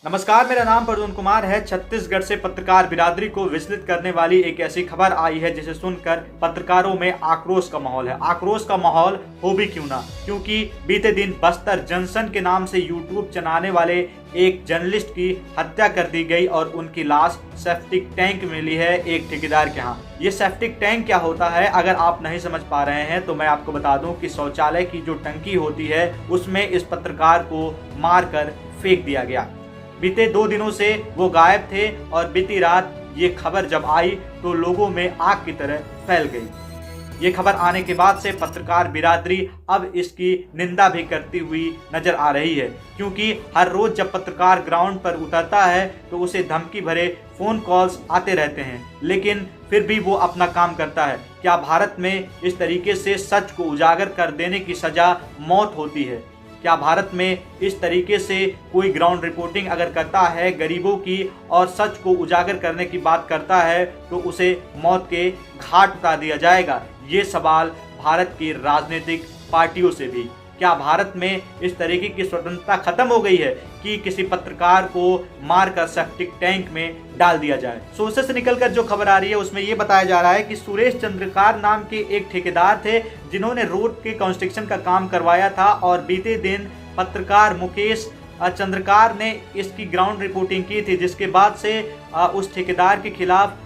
नमस्कार, मेरा नाम प्रद्युम्न कुमार है। छत्तीसगढ़ से पत्रकार बिरादरी को विचलित करने वाली एक ऐसी खबर आई है जिसे सुनकर पत्रकारों में आक्रोश का माहौल है। आक्रोश का माहौल हो भी क्यों ना, क्योंकि बीते दिन बस्तर जंक्शन के नाम से यूट्यूब चलाने वाले एक जर्नलिस्ट की हत्या कर दी गई और उनकी लाश सेप्टिक टैंक मिली है एक ठेकेदार के यहाँ। ये सेप्टिक टैंक क्या होता है, अगर आप नहीं समझ पा रहे हैं तो मैं आपको बता दूं कि शौचालय की जो टंकी होती है उसमें इस पत्रकार को मारकर फेंक दिया गया। बीते 2 दिनों से वो गायब थे और बीती रात ये खबर जब आई तो लोगों में आग की तरह फैल गई। ये खबर आने के बाद से पत्रकार बिरादरी अब इसकी निंदा भी करती हुई नजर आ रही है, क्योंकि हर रोज जब पत्रकार ग्राउंड पर उतरता है तो उसे धमकी भरे फोन कॉल्स आते रहते हैं, लेकिन फिर भी वो अपना काम करता है। क्या भारत में इस तरीके से सच को उजागर कर देने की सजा मौत होती है? क्या भारत में इस तरीके से कोई ग्राउंड रिपोर्टिंग अगर करता है गरीबों की और सच को उजागर करने की बात करता है तो उसे मौत के घाट उतार दिया जाएगा? ये सवाल भारत की राजनीतिक पार्टियों से भी। क्या भारत में इस तरीके की स्वतंत्रता खत्म हो गई है कि किसी पत्रकार को मारकर सेप्टिक टैंक में डाल दिया जाए? सोर्सेस से निकलकर जो खबर आ रही है उसमें यह बताया जा रहा है कि सुरेश चंद्रकार नाम के एक ठेकेदार थे जिन्होंने रोड के कंस्ट्रक्शन का काम करवाया था और बीते दिन पत्रकार मुकेश चंद्रकार ने इसकी ग्राउंड रिपोर्टिंग की थी, जिसके बाद से उस ठेकेदार के खिलाफ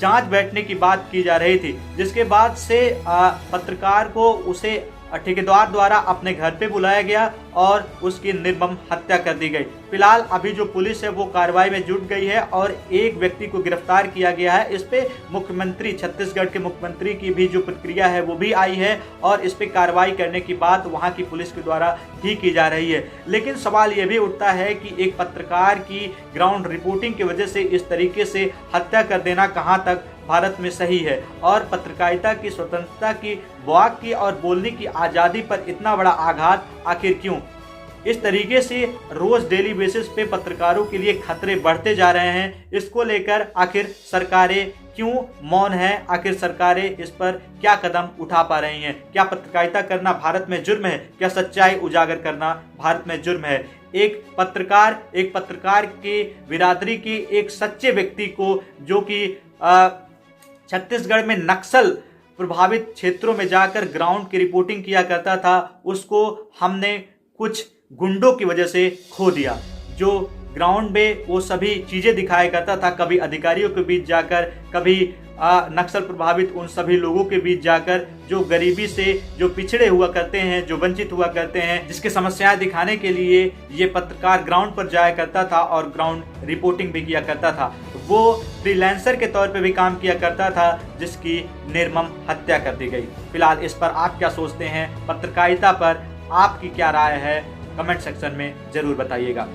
जांच बैठने की बात की जा रही थी, जिसके बाद से पत्रकार को उसे ठेकेदार द्वारा अपने घर पे बुलाया गया और उसकी निर्मम हत्या कर दी गई। फिलहाल अभी जो पुलिस है वो कार्रवाई में जुट गई है और एक व्यक्ति को गिरफ्तार किया गया है। इस पे मुख्यमंत्री, छत्तीसगढ़ के मुख्यमंत्री की भी जो प्रतिक्रिया है वो भी आई है और इस पे कार्रवाई करने की बात वहां की पुलिस के द्वारा भी की जा रही है। लेकिन सवाल ये भी उठता है कि एक पत्रकार की ग्राउंड रिपोर्टिंग की वजह से इस तरीके से हत्या कर देना कहाँ तक भारत में सही है, और पत्रकारिता की स्वतंत्रता की, वाक की और बोलने की आज़ादी पर इतना बड़ा आघात आखिर क्यों? इस तरीके से रोज डेली बेसिस पे पत्रकारों के लिए खतरे बढ़ते जा रहे हैं। इसको लेकर आखिर सरकारें क्यों मौन है? आखिर सरकारें इस पर क्या कदम उठा पा रही हैं? क्या पत्रकारिता करना भारत में जुर्म है? क्या सच्चाई उजागर करना भारत में जुर्म है? एक पत्रकार के बिरादरी के एक सच्चे व्यक्ति को, जो कि छत्तीसगढ़ में नक्सल प्रभावित क्षेत्रों में जाकर ग्राउंड की रिपोर्टिंग किया करता था, उसको हमने कुछ गुंडों की वजह से खो दिया। जो ग्राउंड में वो सभी चीजें दिखाया करता था, कभी अधिकारियों के बीच जाकर, कभी नक्सल प्रभावित उन सभी लोगों के बीच जाकर, जो गरीबी से जो पिछड़े हुआ करते हैं, जो वंचित हुआ करते हैं, जिसके समस्याएं दिखाने के लिए ये पत्रकार ग्राउंड पर जाया करता था और ग्राउंड रिपोर्टिंग भी किया करता था। वो फ्रीलांसर के तौर पे भी काम किया करता था, जिसकी निर्मम हत्या कर दी गई। फिलहाल इस पर आप क्या सोचते हैं? पत्रकारिता पर आपकी क्या राय है? कमेंट सेक्शन में जरूर बताइएगा।